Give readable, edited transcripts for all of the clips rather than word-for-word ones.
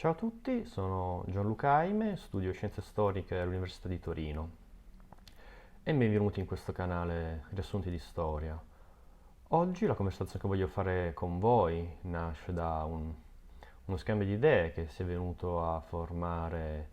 Ciao a tutti, sono Gianluca Aime, studio Scienze Storiche all'Università di Torino e benvenuti in questo canale Riassunti di Storia. Oggi la conversazione che voglio fare con voi nasce da uno scambio di idee che si è venuto a formarsi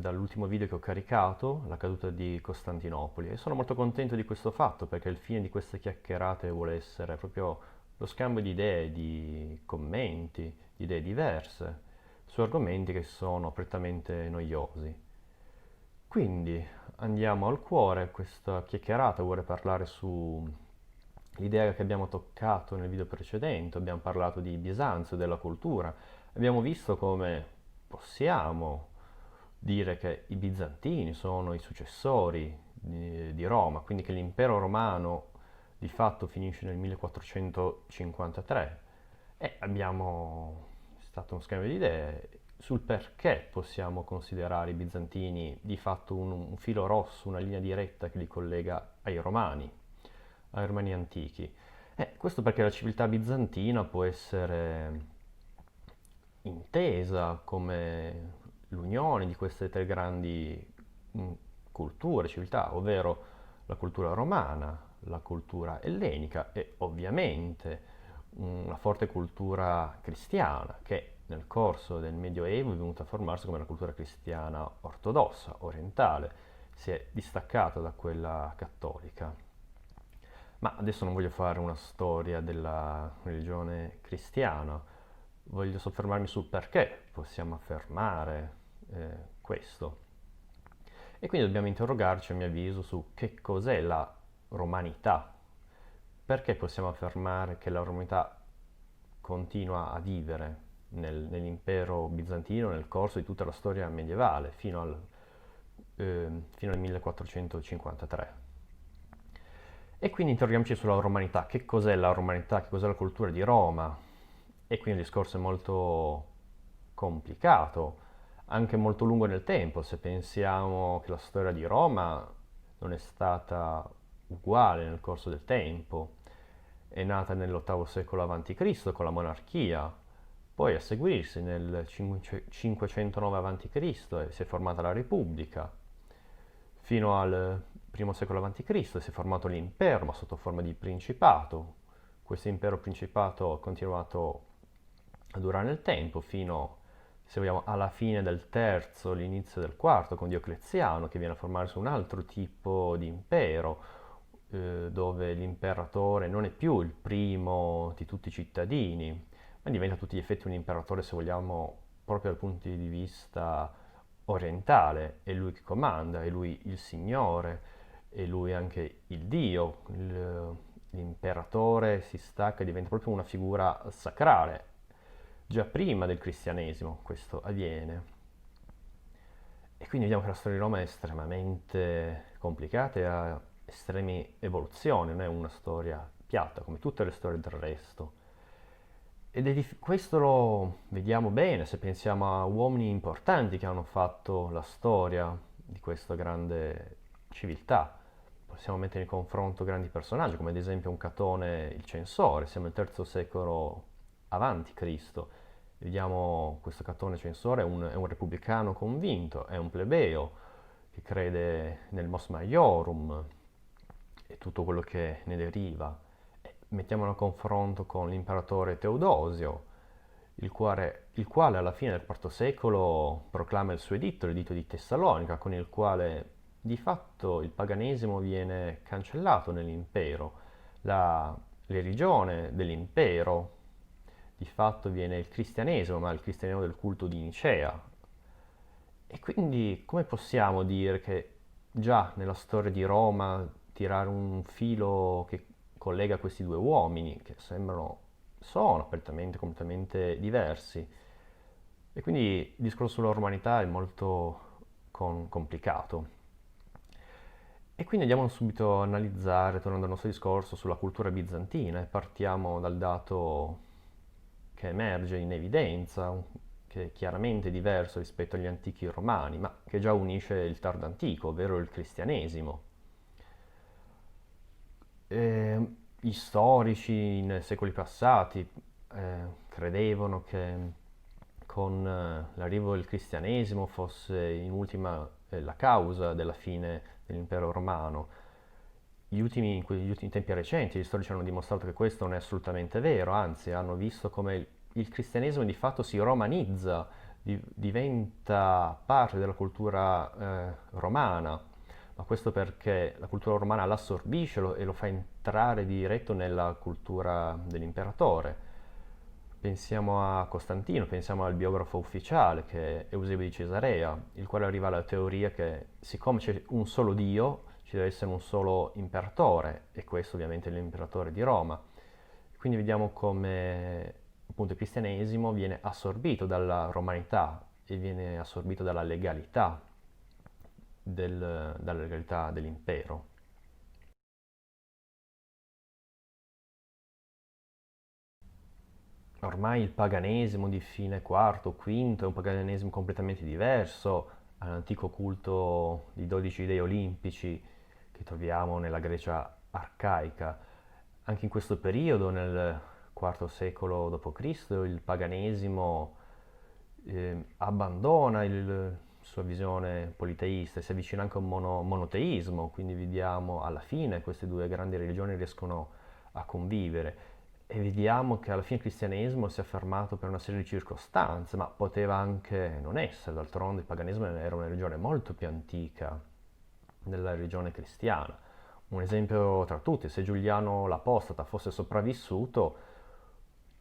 dall'ultimo video che ho caricato, la caduta di Costantinopoli, e sono molto contento di questo fatto perché il fine di queste chiacchierate vuole essere proprio lo scambio di idee, di commenti, di idee diverse su argomenti che sono prettamente noiosi. Quindi andiamo al cuore, questa chiacchierata vuole parlare su l'idea che abbiamo toccato nel video precedente, abbiamo parlato di Bisanzio, della cultura, abbiamo visto come possiamo dire che i bizantini sono i successori di Roma, quindi che l'impero romano di fatto finisce nel 1453 e abbiamo è stato uno scambio di idee sul perché possiamo considerare i bizantini di fatto un filo rosso, una linea diretta che li collega ai romani antichi. Questo perché la civiltà bizantina può essere intesa come l'unione di queste tre grandi mh, culture, civiltà, ovvero la cultura romana, la cultura ellenica e ovviamente una forte cultura cristiana che nel corso del Medioevo è venuta a formarsi come la cultura cristiana ortodossa, orientale, si è distaccata da quella cattolica. Ma adesso non voglio fare una storia della religione cristiana, voglio soffermarmi sul perché possiamo affermare questo. E quindi dobbiamo interrogarci, a mio avviso, su che cos'è la romanità. Perché possiamo affermare che la romanità continua a vivere nell'impero bizantino nel corso di tutta la storia medievale, fino al 1453. E quindi interroghiamoci sulla romanità, che cos'è la romanità, che cos'è la cultura di Roma, e quindi il discorso è molto complicato, anche molto lungo nel tempo, se pensiamo che la storia di Roma non è stata uguale nel corso del tempo, è nata nell'VIII secolo a.C. con la monarchia, poi a seguirsi nel 509 a.C. si è formata la Repubblica, fino al I secolo a.C. si è formato l'impero, ma sotto forma di principato. Questo impero principato ha continuato a durare nel tempo fino, se vogliamo, alla fine del terzo, l'inizio del quarto, con Diocleziano, che viene a formarsi un altro tipo di impero, dove l'imperatore non è più il primo di tutti i cittadini, ma diventa a tutti gli effetti un imperatore, se vogliamo, proprio dal punto di vista orientale, è lui che comanda, è lui il Signore, è lui anche il Dio, l'imperatore si stacca e diventa proprio una figura sacrale. Già prima del cristianesimo questo avviene. E quindi vediamo che la storia di Roma è estremamente complicata e ha estreme evoluzioni, non è una storia piatta come tutte le storie del resto. Questo lo vediamo bene se pensiamo a uomini importanti che hanno fatto la storia di questa grande civiltà. Possiamo mettere in confronto grandi personaggi, come ad esempio un Catone il censore, siamo nel III secolo avanti Cristo. Vediamo questo Catone censore, è un repubblicano convinto, è un plebeo che crede nel mos maiorum e tutto quello che ne deriva. Mettiamolo a confronto con l'imperatore Teodosio, il quale alla fine del IV secolo proclama il suo editto, l'editto di Tessalonica, con il quale di fatto il paganesimo viene cancellato nell'impero. L'erigione dell'impero di fatto viene il cristianesimo, ma il cristianesimo del culto di Nicea. E quindi come possiamo dire che già nella storia di Roma tirare un filo che collega questi due uomini, che sono apertamente completamente diversi? E quindi il discorso sulla romanità è molto complicato. E quindi andiamo subito a analizzare, tornando al nostro discorso, sulla cultura bizantina e partiamo dal dato che emerge in evidenza, che è chiaramente diverso rispetto agli antichi romani, ma che già unisce il tardo antico, ovvero il cristianesimo. Gli storici in secoli passati credevano che con l'arrivo del cristianesimo fosse in ultima la causa della fine dell'impero romano. In quegli ultimi tempi recenti gli storici hanno dimostrato che questo non è assolutamente vero, anzi hanno visto come il cristianesimo di fatto si romanizza, diventa parte della cultura romana, ma questo perché la cultura romana l'assorbisce e lo fa entrare diretto nella cultura dell'imperatore. Pensiamo a Costantino, pensiamo al biografo ufficiale che è Eusebio di Cesarea, il quale arriva alla teoria che siccome c'è un solo Dio, ci deve essere un solo imperatore, e questo ovviamente è l'imperatore di Roma. Quindi vediamo come appunto il cristianesimo viene assorbito dalla romanità e viene assorbito dalla legalità dell'impero. Ormai il paganesimo di fine IV, V è un paganesimo completamente diverso all'antico culto di 12 dei olimpici che troviamo nella Grecia arcaica. Anche in questo periodo, nel IV secolo d.C., il paganesimo abbandona la sua visione politeista e si avvicina anche a un monoteismo, quindi vediamo alla fine queste due grandi religioni riescono a convivere. E vediamo che alla fine il cristianesimo si è affermato per una serie di circostanze, ma poteva anche non essere, d'altronde il paganesimo era una religione molto più antica della religione cristiana. Un esempio tra tutti, se Giuliano l'Apostata fosse sopravvissuto,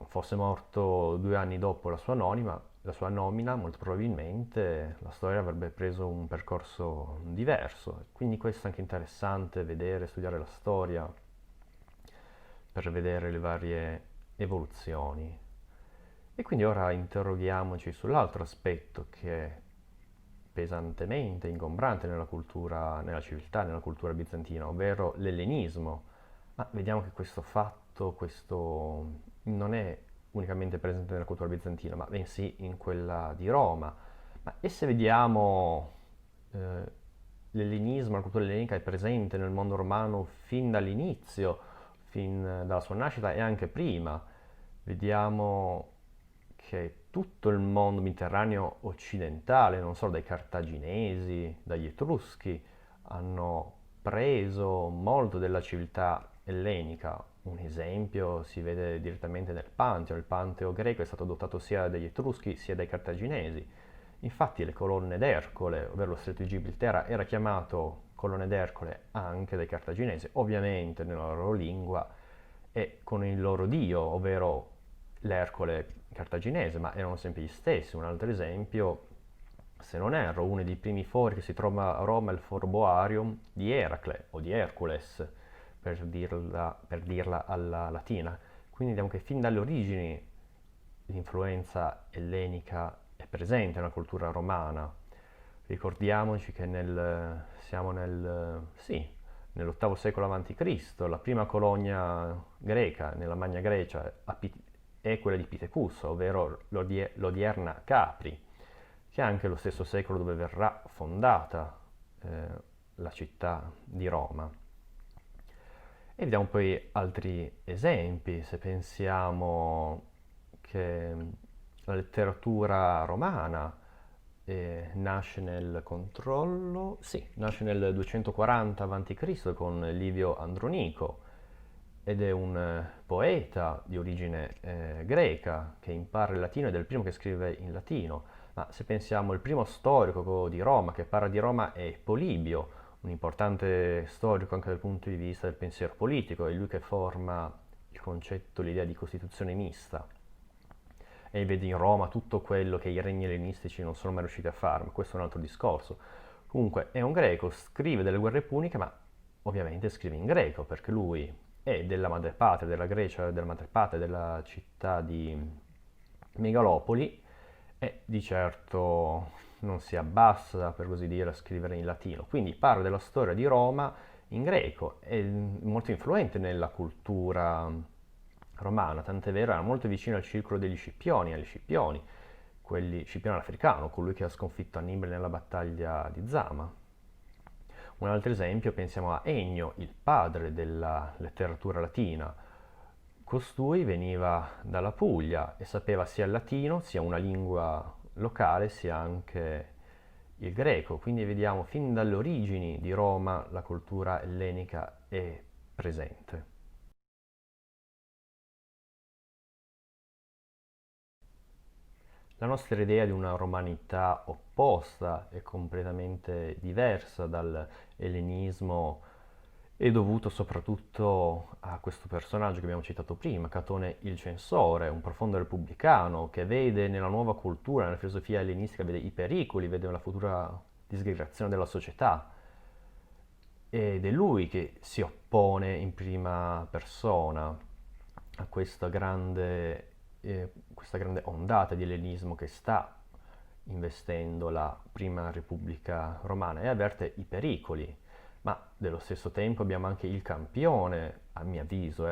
fosse morto 2 anni dopo la sua nomina, molto probabilmente la storia avrebbe preso un percorso diverso. Quindi questo è anche interessante vedere, studiare la storia per vedere le varie evoluzioni. E quindi ora interroghiamoci sull'altro aspetto che è pesantemente ingombrante nella cultura, nella civiltà, nella cultura bizantina, ovvero l'ellenismo. Ma vediamo che questo fatto, questo non è unicamente presente nella cultura bizantina, ma bensì in quella di Roma. E se vediamo l'ellenismo, la cultura ellenica è presente nel mondo romano fin dall'inizio, fin dalla sua nascita e anche prima. Vediamo che tutto il mondo mediterraneo occidentale, non solo dai cartaginesi, dagli etruschi, hanno preso molto della civiltà ellenica. Un esempio si vede direttamente nel Panteo. Il Panteo greco è stato adottato sia dagli etruschi sia dai cartaginesi. Infatti le colonne d'Ercole, ovvero lo stretto di Gibilterra, era chiamato colonne d'Ercole anche dai cartaginesi, ovviamente nella loro lingua e con il loro dio, ovvero l'Ercole cartaginese, ma erano sempre gli stessi. Un altro esempio, se non erro, uno dei primi fori che si trova a Roma è il Foro Boarium di Eracle o di Hercules, per dirla alla latina. Quindi vediamo che fin dalle origini l'influenza ellenica è presente nella cultura romana. Ricordiamoci che siamo sì, nell'VIII secolo a.C., la prima colonia greca nella Magna Grecia è quella di Pitecusso, ovvero l'odierna Capri, che è anche lo stesso secolo dove verrà fondata la città di Roma. E vediamo poi altri esempi, se pensiamo che la letteratura romana nasce nel 240 a.C. con Livio Andronico ed è un poeta di origine greca che impara il latino ed è il primo che scrive in latino. Ma se pensiamo il primo storico di Roma che parla di Roma è Polibio, un importante storico anche dal punto di vista del pensiero politico, è lui che forma il concetto, l'idea di costituzione mista e vede in Roma tutto quello che i regni ellenistici non sono mai riusciti a fare, ma questo è un altro discorso. Comunque è un greco, scrive delle guerre puniche, ma ovviamente scrive in greco perché lui è della madrepatria della Grecia, della madrepatria della città di Megalopoli e di certo non si abbassa, per così dire, a scrivere in latino. Quindi parla della storia di Roma in greco, è molto influente nella cultura romana, tant'è vero, era molto vicino al circolo degli Scipioni, agli Scipioni, Scipione l'Africano, colui che ha sconfitto Annibale nella battaglia di Zama. Un altro esempio, pensiamo a Ennio, il padre della letteratura latina, Costui veniva dalla Puglia e sapeva sia il latino, sia una lingua locale, sia anche il greco. Quindi vediamo fin dalle origini di Roma la cultura ellenica è presente. La nostra idea di una romanità opposta e completamente diversa dal ellenismo è dovuto soprattutto a questo personaggio che abbiamo citato prima, Catone il Censore, un profondo repubblicano che vede nella nuova cultura, nella filosofia ellenistica, vede i pericoli, vede la futura disgregazione della società. Ed è lui che si oppone in prima persona a questa grande ondata di ellenismo che sta investendo la prima Repubblica Romana e avverte i pericoli, ma dello stesso tempo abbiamo anche il campione, a mio avviso,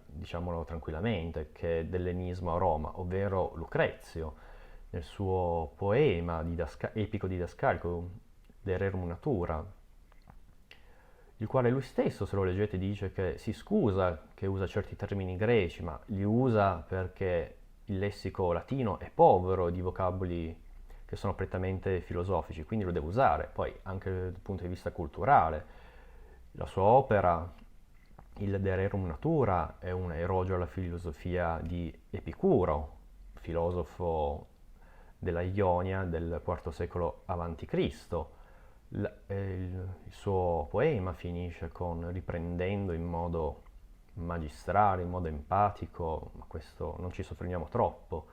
diciamolo tranquillamente, che è dell'ellenismo a Roma, ovvero Lucrezio, nel suo poema epico didascalico, De Rerum Natura, il quale lui stesso, se lo leggete, dice che si scusa che usa certi termini greci, ma li usa perché il lessico latino è povero di vocaboli che sono prettamente filosofici, quindi lo deve usare. Poi anche dal punto di vista culturale, la sua opera, il De Rerum Natura, è un elogio alla filosofia di Epicuro, filosofo della Ionia del IV secolo a.C. Il suo poema finisce con riprendendo in modo magistrale, in modo empatico, ma questo non ci soffermiamo troppo,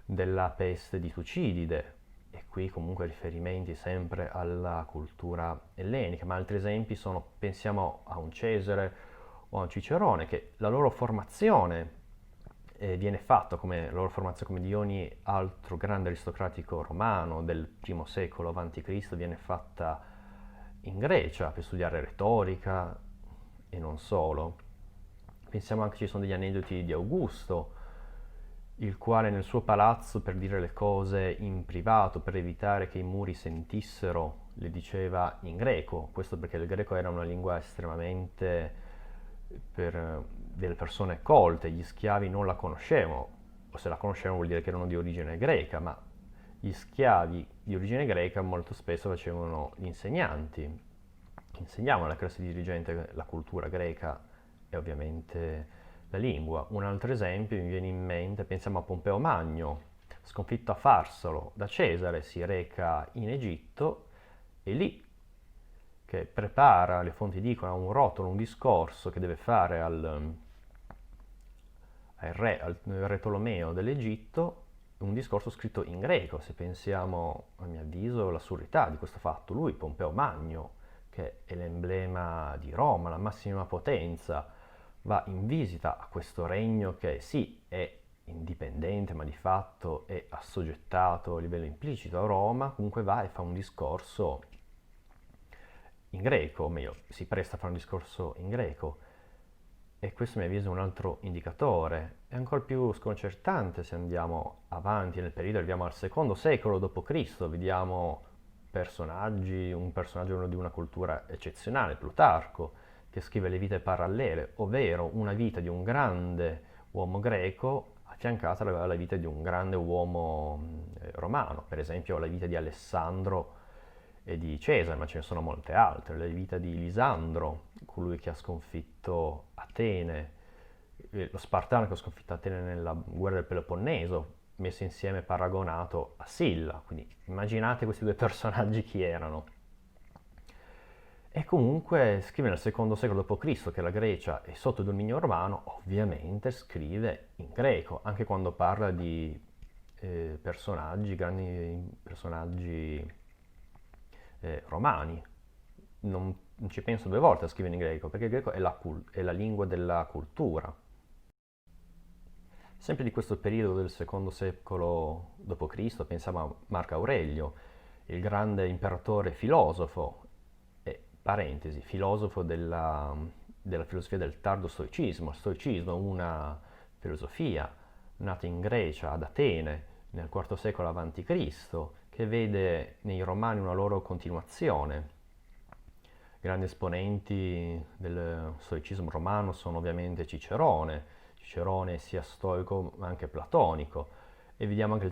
della peste di Tucidide, e qui comunque riferimenti sempre alla cultura ellenica, ma altri esempi sono, pensiamo a un Cesare o a un Cicerone, che la loro formazione viene fatta come la loro formazione come di ogni altro grande aristocratico romano del primo secolo a.C. viene fatta in Grecia per studiare retorica e non solo. Pensiamo anche che ci sono degli aneddoti di Augusto, il quale nel suo palazzo, per dire le cose in privato, per evitare che i muri sentissero, le diceva in greco. Questo perché il greco era una lingua estremamente per delle persone colte, gli schiavi non la conoscevano, o se la conoscevano vuol dire che erano di origine greca, ma gli schiavi di origine greca molto spesso facevano gli insegnanti, insegnavano alla classe dirigente la cultura greca e ovviamente la lingua. Un altro esempio mi viene in mente, pensiamo a Pompeo Magno, sconfitto a Farsalo da Cesare, si reca in Egitto e lì che prepara, le fonti dicono, a un rotolo, un discorso che deve fare al re Tolomeo dell'Egitto, un discorso scritto in greco. Se pensiamo, a mio avviso, all'assurdità di questo fatto, lui, Pompeo Magno, che è l'emblema di Roma, la massima potenza, va in visita a questo regno che sì, è indipendente, ma di fatto è assoggettato a livello implicito a Roma, comunque va e fa un discorso in greco, o meglio, si presta a fare un discorso in greco. E questo mi avvisa un altro indicatore. È ancora più sconcertante se andiamo avanti nel periodo, arriviamo al secondo secolo d.C., vediamo un personaggio di una cultura eccezionale, Plutarco, che scrive le vite parallele, ovvero una vita di un grande uomo greco affiancata alla vita di un grande uomo romano, per esempio la vita di Alessandro e di Cesare, ma ce ne sono molte altre, la vita di Lisandro, colui che ha sconfitto Atene, lo Spartano che ha sconfitto Atene nella guerra del Peloponneso, messo insieme paragonato a Silla, quindi immaginate questi due personaggi chi erano. E comunque scrive nel secondo secolo d.C. che la Grecia è sotto dominio romano, ovviamente scrive in greco, anche quando parla di grandi personaggi romani. Non ci penso due volte a scrivere in greco, perché il greco è la lingua della cultura. Sempre di questo periodo del secondo secolo d.C. pensiamo a Marco Aurelio, il grande imperatore filosofo, parentesi, filosofo della filosofia del tardo stoicismo. Il stoicismo è una filosofia nata in Grecia, ad Atene, nel IV secolo a.C., che vede nei Romani una loro continuazione. Grandi esponenti del stoicismo romano sono ovviamente Cicerone Cicerone sia stoico ma anche platonico, e vediamo anche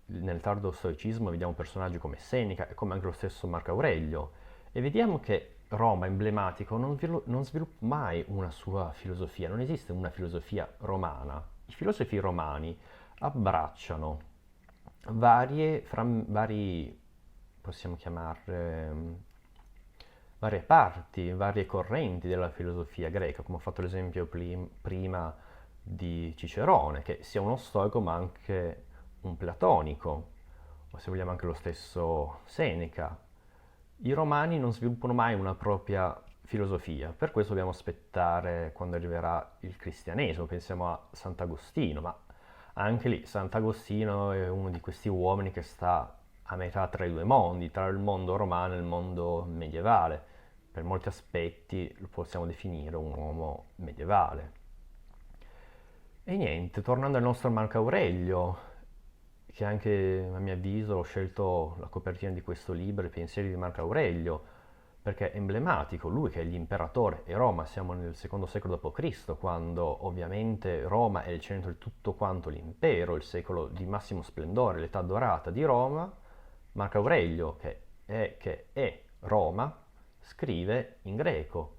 nel tardo stoicismo vediamo personaggi come Seneca e come anche lo stesso Marco Aurelio, e vediamo che Roma, emblematico, non sviluppa mai una sua filosofia, non esiste una filosofia romana. I filosofi romani abbracciano vari, possiamo chiamarle, varie parti, varie correnti della filosofia greca, come ho fatto l'esempio prima di Cicerone, che sia uno stoico ma anche un platonico, o se vogliamo anche lo stesso Seneca. I romani non sviluppano mai una propria filosofia, per questo dobbiamo aspettare quando arriverà il cristianesimo, pensiamo a Sant'Agostino, ma anche lì Sant'Agostino è uno di questi uomini che sta a metà tra i due mondi, tra il mondo romano e il mondo medievale. Per molti aspetti lo possiamo definire un uomo medievale. E niente, tornando al nostro Marco Aurelio, che anche a mio avviso ho scelto la copertina di questo libro, I pensieri di Marco Aurelio, perché è emblematico, lui che è l'imperatore e Roma, siamo nel secondo secolo d.C., quando ovviamente Roma è il centro di tutto quanto l'impero, il secolo di massimo splendore, l'età dorata di Roma. Marco Aurelio, che è Roma, scrive in greco,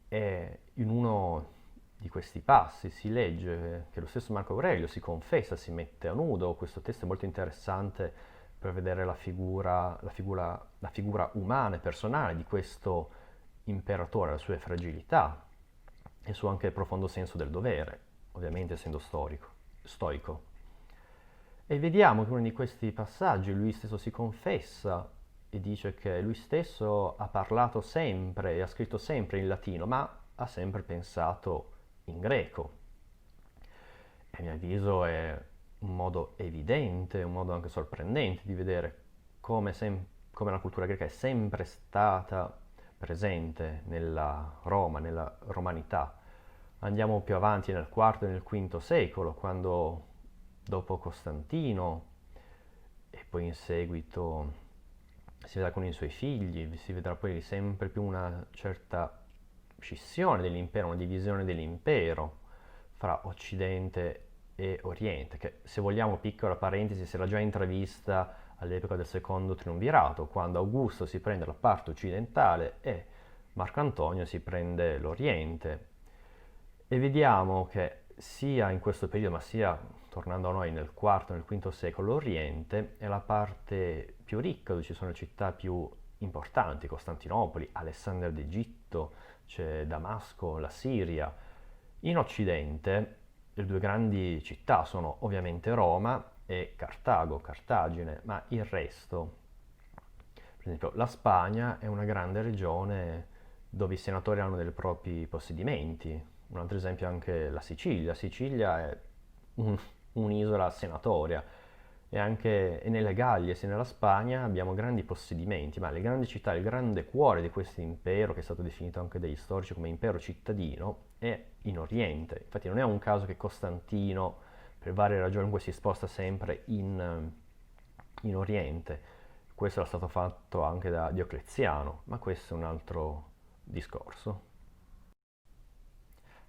e in uno di questi passi si legge che lo stesso Marco Aurelio si confessa, si mette a nudo. Questo testo è molto interessante per vedere la figura umana e personale di questo imperatore, la sua fragilità e il suo anche profondo senso del dovere, ovviamente essendo stoico. E vediamo che in uno di questi passaggi lui stesso si confessa e dice che lui stesso ha parlato sempre e ha scritto sempre in latino, ma ha sempre pensato in greco. E a mio avviso è un modo evidente, un modo anche sorprendente di vedere come la cultura greca è sempre stata presente nella Roma, nella romanità. Andiamo più avanti nel IV e nel V secolo, quando dopo Costantino e poi in seguito si vedrà con i suoi figli, si vedrà poi sempre più una certa scissione dell'impero, una divisione dell'impero fra Occidente e Oriente, che se vogliamo, piccola parentesi, si era già intravista all'epoca del secondo triumvirato, quando Augusto si prende la parte occidentale e Marco Antonio si prende l'Oriente. E vediamo che sia in questo periodo, ma sia tornando a noi nel IV e nel V secolo, l'Oriente è la parte più ricca, dove ci sono le città più importanti, Costantinopoli, Alessandria d'Egitto, c'è Damasco, la Siria. In Occidente le due grandi città sono ovviamente Roma e Cartagine, ma il resto, per esempio la Spagna è una grande regione dove i senatori hanno dei propri possedimenti. Un altro esempio è anche la Sicilia. La Sicilia è un'isola senatoria, e nelle Gallie sia nella Spagna abbiamo grandi possedimenti, ma le grandi città, il grande cuore di questo impero, che è stato definito anche dagli storici come impero cittadino, è in Oriente. Infatti non è un caso che Costantino, per varie ragioni, si sposta sempre in Oriente. Questo era stato fatto anche da Diocleziano, ma questo è un altro discorso.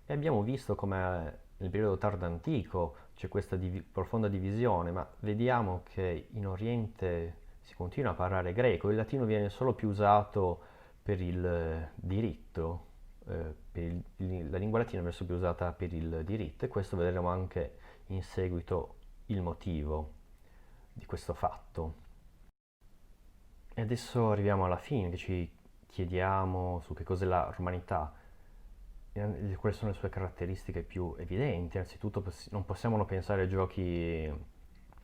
E abbiamo visto come nel periodo tardo antico c'è questa profonda divisione, ma vediamo che in Oriente si continua a parlare greco, il latino viene solo più usato per il diritto, la lingua latina viene solo più usata per il diritto, e questo vedremo anche in seguito il motivo di questo fatto. E adesso arriviamo alla fine, che ci chiediamo su che cos'è la romanità, quali sono le sue caratteristiche più evidenti. Innanzitutto non possiamo non pensare ai giochi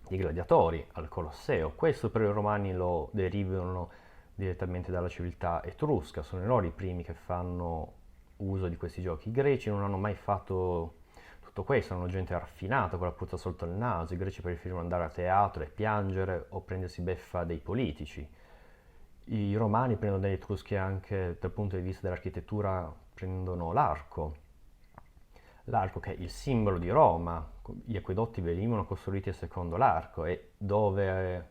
di gladiatori, al Colosseo. Questo per i romani lo derivano direttamente dalla civiltà etrusca, sono loro i primi che fanno uso di questi giochi. I greci non hanno mai fatto tutto questo, erano gente raffinata con la puzza sotto il naso. I greci preferivano andare a teatro e piangere o prendersi beffa dei politici. I romani prendono dagli etruschi anche dal punto di vista dell'architettura, prendono l'arco che è il simbolo di Roma. Gli acquedotti venivano costruiti secondo l'arco, e dove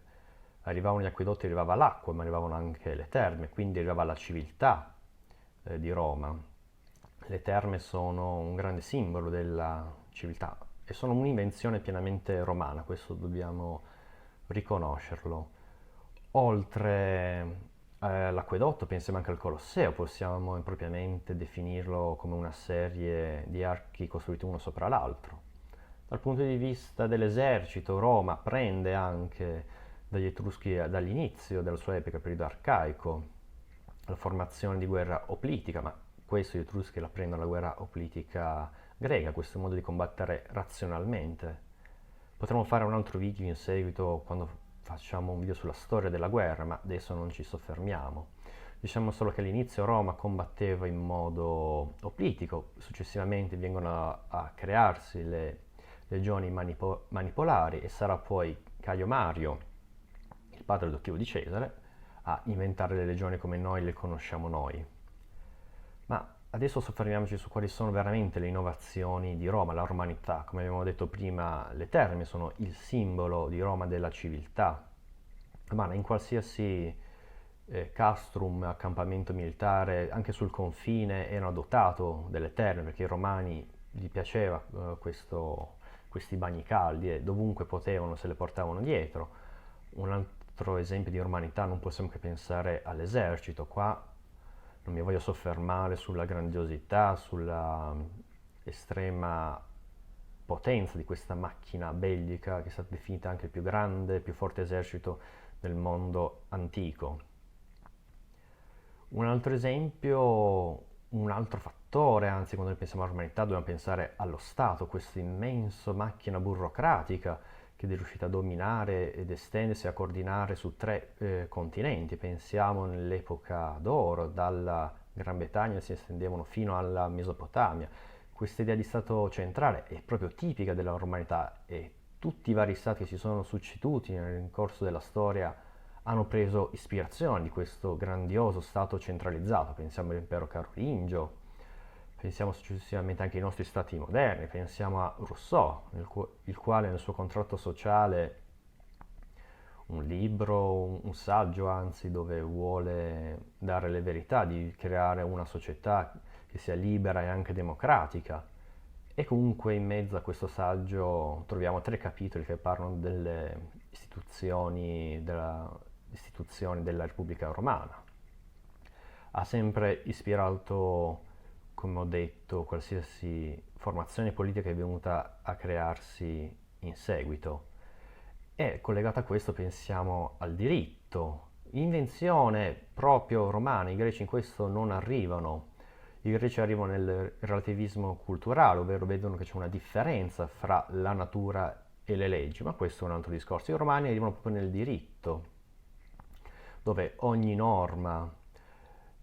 arrivavano gli acquedotti arrivava l'acqua, ma arrivavano anche le terme, quindi arrivava la civiltà di Roma. Le terme sono un grande simbolo della civiltà e sono un'invenzione pienamente romana, questo dobbiamo riconoscerlo. Oltre all'acquedotto, pensiamo anche al Colosseo, possiamo impropriamente definirlo come una serie di archi costruiti uno sopra l'altro. Dal punto di vista dell'esercito, Roma prende anche dagli Etruschi dall'inizio della sua epoca, periodo arcaico, la formazione di guerra oplitica, ma questo gli Etruschi la prendono dalla guerra oplitica greca, questo modo di combattere razionalmente. Potremmo fare un altro video in seguito quando facciamo un video sulla storia della guerra, ma adesso non ci soffermiamo. Diciamo solo che all'inizio Roma combatteva in modo oplitico, successivamente vengono a crearsi le legioni manipolari e sarà poi Caio Mario, il padre adottivo di Cesare, a inventare le legioni come noi le conosciamo noi. Ma adesso soffermiamoci su quali sono veramente le innovazioni di Roma, la romanità. Come abbiamo detto prima, le terme sono il simbolo di Roma della civiltà, ma in qualsiasi castrum, accampamento militare, anche sul confine, erano dotato delle terme, perché ai romani gli piaceva questi bagni caldi e dovunque potevano se le portavano dietro. Un altro esempio di romanità non possiamo che pensare all'esercito. Qua non mi voglio soffermare sulla grandiosità, sulla estrema potenza di questa macchina bellica che è stata definita anche il più grande, il più forte esercito del mondo antico. Un altro esempio, un altro fattore, anzi quando noi pensiamo all'umanità dobbiamo pensare allo Stato, questa immensa macchina burocratica che è riuscita a dominare ed estendersi, a coordinare su 3 continenti. Pensiamo nell'epoca d'oro, dalla Gran Bretagna si estendevano fino alla Mesopotamia. Questa idea di Stato centrale è proprio tipica della romanità e tutti i vari stati che si sono succeduti nel corso della storia hanno preso ispirazione di questo grandioso Stato centralizzato. Pensiamo all'impero carolingio, pensiamo successivamente anche ai nostri stati moderni, pensiamo a Rousseau, il quale nel suo contratto sociale, un libro, un saggio anzi, dove vuole dare le verità di creare una società che sia libera e anche democratica. E comunque in mezzo a questo saggio troviamo 3 capitoli che parlano delle istituzioni della Repubblica Romana. Ha sempre ispirato, come ho detto, qualsiasi formazione politica che è venuta a crearsi in seguito. E collegato a questo pensiamo al diritto, invenzione proprio romana. I greci in questo non arrivano. I greci arrivano nel relativismo culturale, ovvero vedono che c'è una differenza fra la natura e le leggi, ma questo è un altro discorso. I romani arrivano proprio nel diritto, dove ogni norma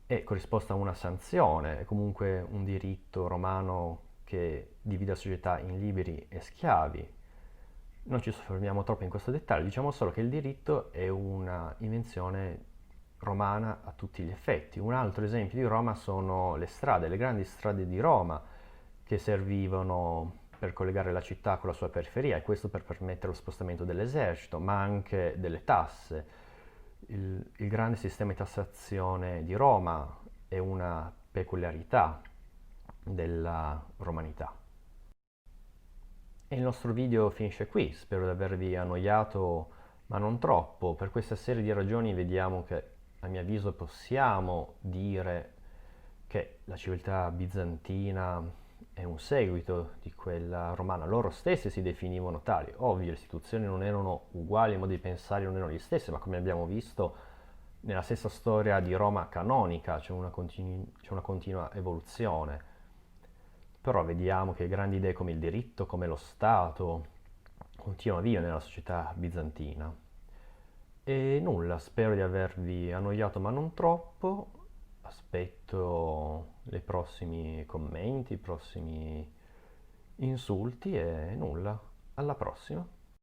è corrisposta a una sanzione, è comunque un diritto romano che divide la società in liberi e schiavi. Non ci soffermiamo troppo in questo dettaglio, diciamo solo che il diritto è una invenzione romana a tutti gli effetti. Un altro esempio di Roma sono le strade, le grandi strade di Roma che servivano per collegare la città con la sua periferia e questo per permettere lo spostamento dell'esercito, ma anche delle tasse. Il grande sistema di tassazione di Roma è una peculiarità della romanità. E il nostro video finisce qui, spero di avervi annoiato, ma non troppo. Per questa serie di ragioni vediamo che, a mio avviso, possiamo dire che la civiltà bizantina è un seguito di quella romana. Loro stessi si definivano tali. Ovvio, le istituzioni non erano uguali, i modi di pensare non erano gli stessi, ma come abbiamo visto nella stessa storia di Roma canonica c'è una continua evoluzione. Però vediamo che grandi idee come il diritto, come lo Stato, continuano a vivere nella società bizantina. E nulla, spero di avervi annoiato ma non troppo. Aspetto i prossimi commenti, i prossimi insulti e nulla. Alla prossima.